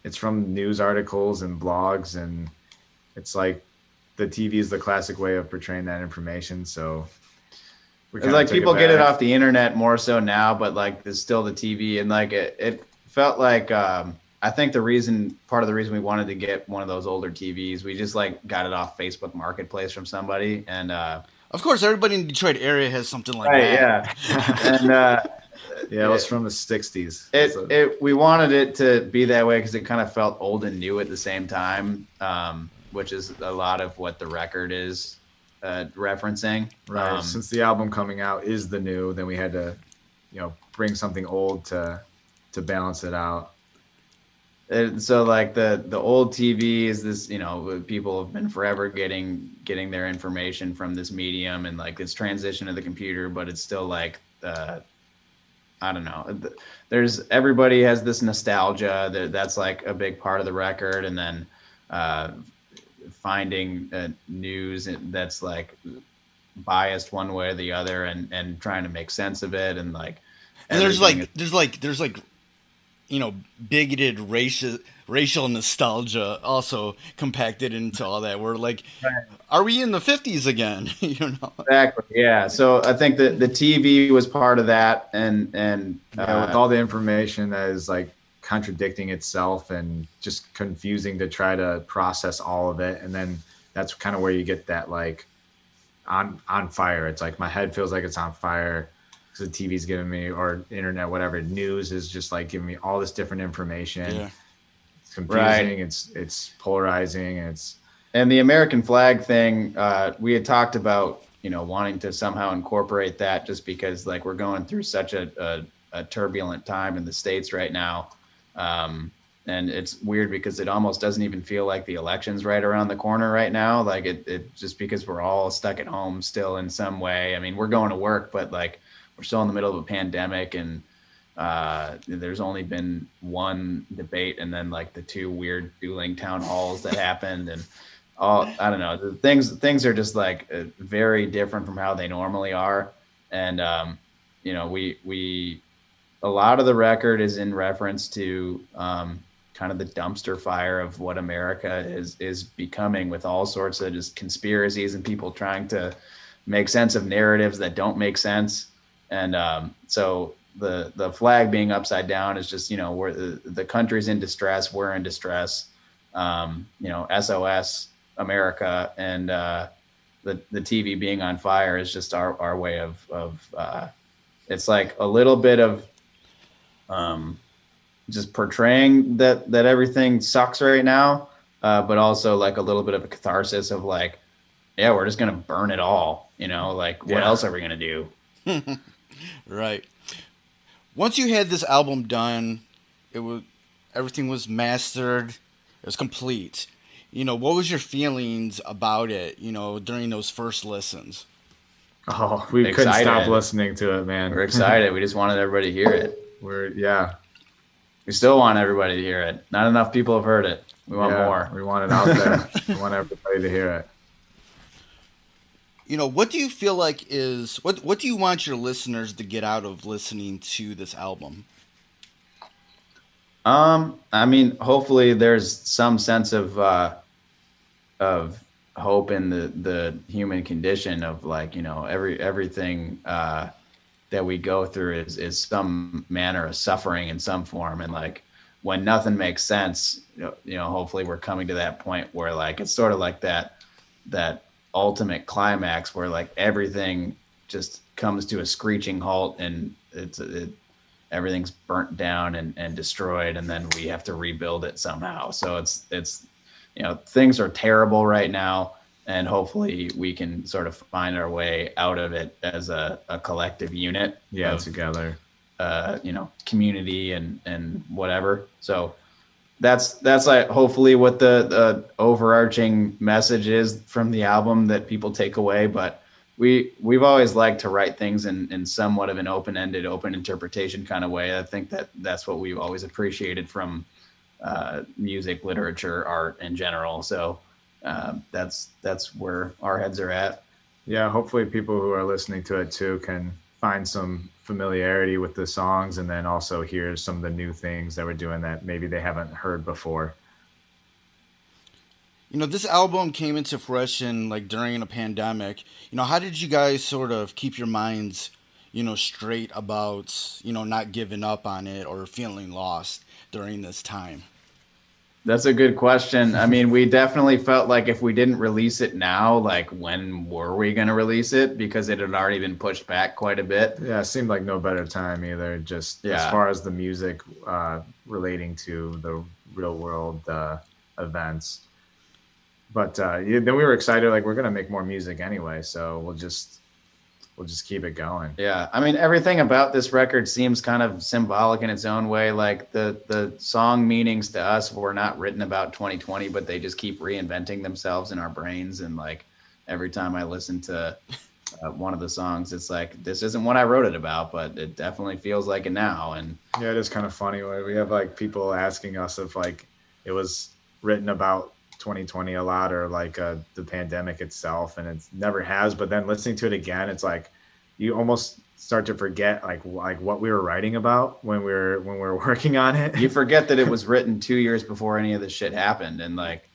news articles and blogs, and it's like the TV is the classic way of portraying that information. So it's like people get it off the internet more so now, but like there's still the TV, and like it felt like I think part of the reason we wanted to get one of those older TVs, we just like got it off Facebook Marketplace from somebody, and of course everybody in the Detroit area has something like that. Yeah, and it was from the 60s. We wanted it to be that way because it kind of felt old and new at the same time, which is a lot of what the record is referencing. Right. Since the album coming out is the new, then we had to, bring something old to balance it out. So like the old TV is this, people have been forever getting their information from this medium, and like it's transition to the computer, but it's still like I don't know. Everybody has this nostalgia that's like a big part of the record, and then finding news that's like biased one way or the other, and trying to make sense of it, and like. And there's bigoted racial nostalgia also compacted into all that. We're like, Right. are we in the 50s again? Exactly. Yeah. So I think that the TV was part of that, and Yeah, with all the information that is like contradicting itself and just confusing to try to process all of it. And then that's kind of where you get that like on fire. It's like my head feels like it's on fire because the TV's giving me, or internet, whatever, news is just like giving me all this different information. Yeah. It's confusing. Right. It's polarizing. And the American flag thing, we had talked about, wanting to somehow incorporate that, just because like we're going through such a turbulent time in the States right now. And it's weird because it almost doesn't even feel like the election's right around the corner right now. Like it just because we're all stuck at home still in some way. I mean, we're going to work, but like we're still in the middle of a pandemic, and there's only been one debate and then like the two weird dueling town halls that happened, and I don't know, things are just like very different from how they normally are. And we a lot of the record is in reference to kind of the dumpster fire of what America is becoming, with all sorts of just conspiracies and people trying to make sense of narratives that don't make sense. And so the flag being upside down is just, where the country's in distress, we're in distress, SOS America, and the TV being on fire is just our way of it's like a little bit of just portraying that everything sucks right now, but also like a little bit of a catharsis of like, yeah, we're just gonna burn it all, like what else are we gonna do? Right. Once you had this album done, everything was mastered, it was complete. What was your feelings about it, during those first listens? Oh, we couldn't stop listening to it, man. We're excited. We just wanted everybody to hear it. We still want everybody to hear it. Not enough people have heard it. We want more. We want it out there. We want everybody to hear it. What do you feel like what do you want your listeners to get out of listening to this album? I mean, hopefully there's some sense of hope in the human condition, of like, everything that we go through is some manner of suffering in some form. And like when nothing makes sense, hopefully we're coming to that point where like it's sort of like that ultimate climax where like everything just comes to a screeching halt, and everything's burnt down and destroyed, and then we have to rebuild it somehow. So it's things are terrible right now, and hopefully we can sort of find our way out of it as a collective unit. Yeah, together. Community and whatever. So that's like hopefully what the overarching message is from the album that people take away. But we've always liked to write things in somewhat of an open-ended, open interpretation kind of way. I think that's what we've always appreciated from music, literature, art in general. So that's where our heads are at. Yeah, hopefully people who are listening to it too can find some familiarity with the songs, and then also hear some of the new things that we're doing that maybe they haven't heard before. This album came into fruition like during a pandemic. How did you guys sort of keep your minds, straight about, not giving up on it or feeling lost during this time? That's a good question. I mean, we definitely felt like if we didn't release it now, like when were we going to release it? Because it had already been pushed back quite a bit. Yeah, it seemed like no better time either. Just as far as the music relating to the real world events. But then we were excited, like we're going to make more music anyway. So we'll just keep it going. Yeah. I mean, everything about this record seems kind of symbolic in its own way. Like the song meanings to us were not written about 2020, but they just keep reinventing themselves in our brains. And like every time I listen to one of the songs, it's like, this isn't what I wrote it about, but it definitely feels like it now. And yeah, it is kind of funny. We have like people asking us if like it was written about 2020 a lot, or like the pandemic itself, and it never has. But then listening to it again, it's like you almost start to forget like what we were writing about when we were working on it. You forget that it was written 2 years before any of this shit happened, and like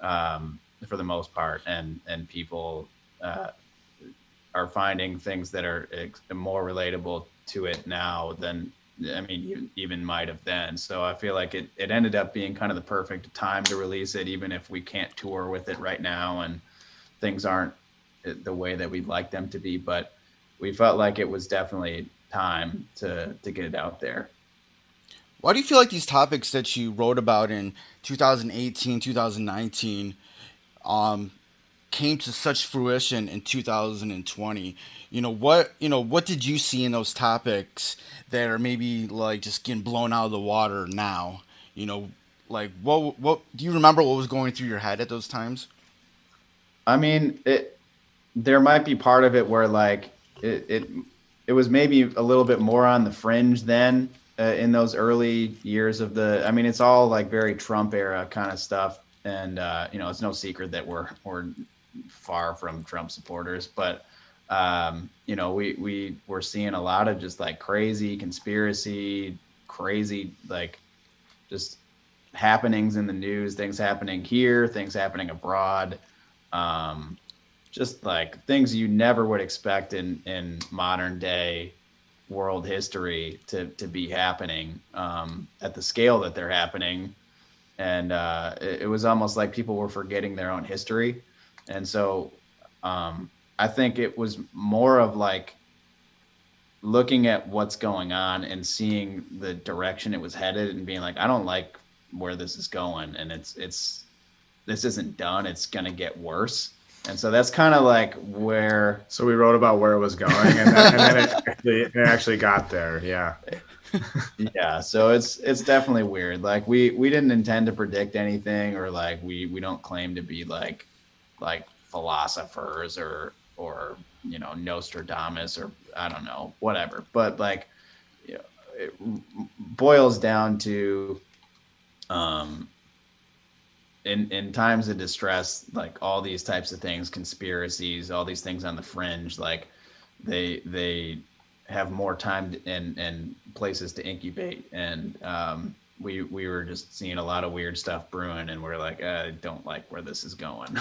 for the most part, and people are finding things that are more relatable to it now than, I mean, even might have then. So I feel like it ended up being kind of the perfect time to release it, even if we can't tour with it right now and things aren't the way that we'd like them to be. But we felt like it was definitely time to get it out there. Why do you feel like these topics that you wrote about in 2018, 2019 came to such fruition in 2020? What did you see in those topics that are maybe like just getting blown out of the water now? Like what do you remember what was going through your head at those times? I mean, there might be part of it where like it was maybe a little bit more on the fringe then, in those early years of I mean, it's all like very Trump era kind of stuff. And, it's no secret that we're far from Trump supporters, but, we were seeing a lot of just like crazy conspiracy, like just happenings in the news, things happening here, things happening abroad. Just like things you never would expect in modern day world history to be happening at the scale that they're happening. And it was almost like people were forgetting their own history. And so I think it was more of like looking at what's going on and seeing the direction it was headed and being like, I don't like where this is going. And this isn't done. It's going to get worse. And so that's kind of like where. So we wrote about where it was going, and then it actually got there. Yeah. Yeah. So it's definitely weird. Like we didn't intend to predict anything, or like we don't claim to be like philosophers or Nostradamus or I don't know, whatever. But like, it boils down to, in times of distress, like all these types of things, conspiracies, all these things on the fringe, like they have more time and places to incubate. And we were just seeing a lot of weird stuff brewing, and we're like, I don't like where this is going.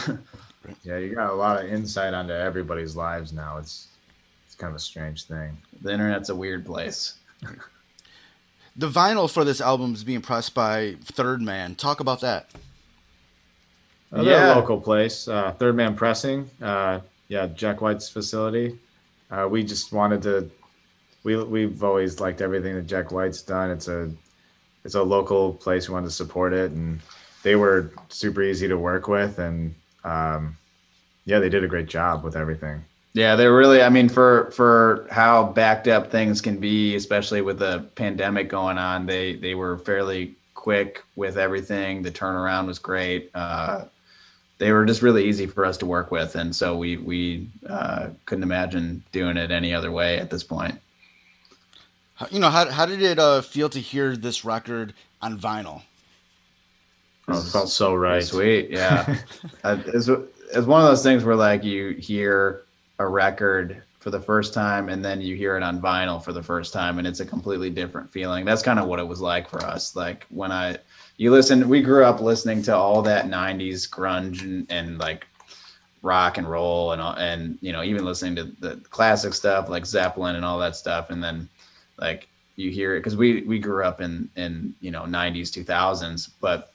Yeah, you got a lot of insight onto everybody's lives now. It's kind of a strange thing. The internet's a weird place. The vinyl for this album is being pressed by Third Man. Talk about that. They're a local place, Third Man Pressing. Jack White's facility. We just wanted to. We've always liked everything that Jack White's done. It's a local place. We wanted to support it, and they were super easy to work with, and they did a great job with everything. Yeah, they're really. I mean, for how backed up things can be, especially with the pandemic going on, they were fairly quick with everything. The turnaround was great. They were just really easy for us to work with, and so we couldn't imagine doing it any other way at this point. How did it feel to hear this record on vinyl? Oh, it felt so right. Sweet, yeah. It's one of those things where like you hear a record for the first time and then you hear it on vinyl for the first time, and it's a completely different feeling. That's kind of what it was like for us. Like when we grew up listening to all that 90s grunge and like rock and roll and even listening to the classic stuff like Zeppelin and all that stuff. And then like you hear it because we grew up in 90s, 2000s, but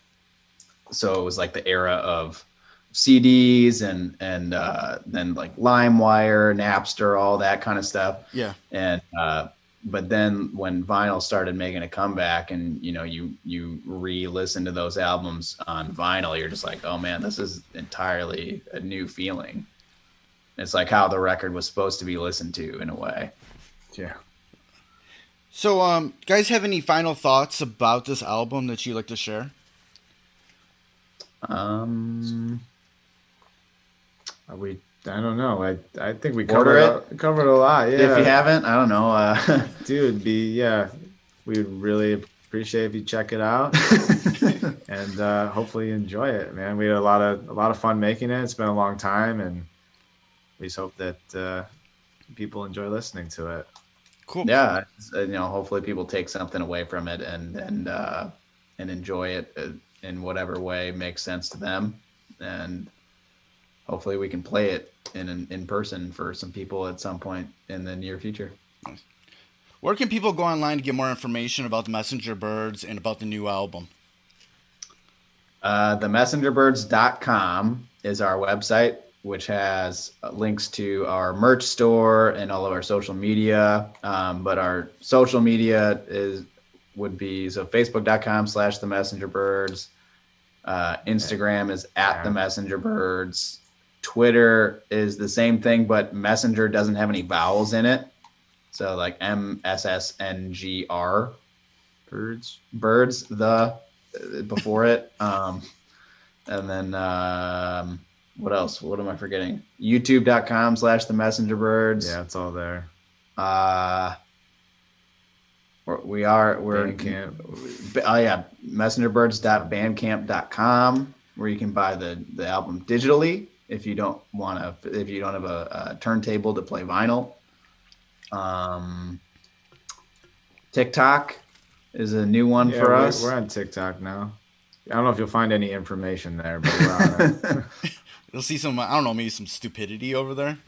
so it was like the era of CDs and then like LimeWire, Napster, all that kind of stuff. Yeah. And but then when vinyl started making a comeback, and you re-listen to those albums on vinyl, you're just like, oh man, this is entirely a new feeling. It's like how the record was supposed to be listened to in a way. Yeah. So, guys, have any final thoughts about this album that you'd like to share? I don't know. I think we Order covered a lot. Yeah. If you haven't, I don't know. Dude, we would really appreciate if you check it out, and hopefully you enjoy it, man. We had a lot of fun making it. It's been a long time, and we just hope that people enjoy listening to it. Cool. Yeah, hopefully people take something away from it and enjoy it in whatever way makes sense to them, and hopefully we can play it in person for some people at some point in the near future. Nice. Where can people go online to get more information about the Messenger Birds and about the new album? TheMessengerBirds.com is our website, which has links to our merch store and all of our social media. But our social media would be Facebook.com/TheMessengerBirds. Instagram is @TheMessengerBirds. Twitter is the same thing, but Messenger doesn't have any vowels in it. So like MSSNGR, birds, before it. And then what else? What am I forgetting? YouTube.com/TheMessengerBirds. Yeah, it's all there. We're Bandcamp. messengerbirds.bandcamp.com, where you can buy the album digitally if you don't have a turntable to play vinyl. TikTok is a new one for us. We're on TikTok now. I don't know if you'll find any information there, but we're on it. You'll see some, I don't know, maybe some stupidity over there.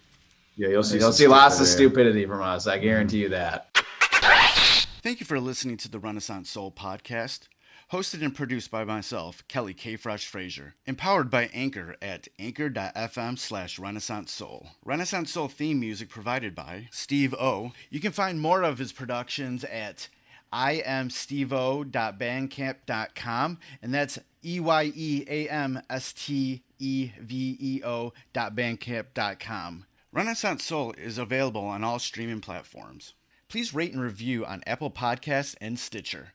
Yeah, you'll see lots of stupidity from us. I guarantee you that. Thank you for listening to the Renaissance Soul podcast, hosted and produced by myself, Kelly K. Fresh Frazier, empowered by Anchor at anchor.fm/Renaissance Soul. Renaissance Soul theme music provided by Steve O. You can find more of his productions at iamsteveo.bandcamp.com, and that's EYEAMSTEVEO.bandcamp.com. Renaissance Soul is available on all streaming platforms. Please rate and review on Apple Podcasts and Stitcher.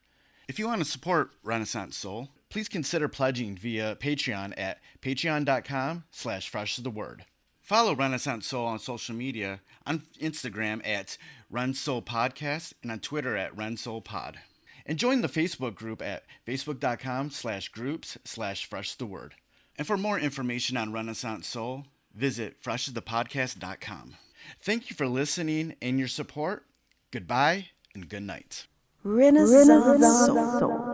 If you want to support Renaissance Soul, please consider pledging via Patreon at patreon.com/freshastheword. Follow Renaissance Soul on social media on Instagram at RenSoul Podcast and on Twitter at RenSoulPod. And join the Facebook group at facebook.com/groups/freshastheword. And for more information on Renaissance Soul, visit freshasthepodcast.com. Thank you for listening and your support. Goodbye and good night. Renaissance Soul.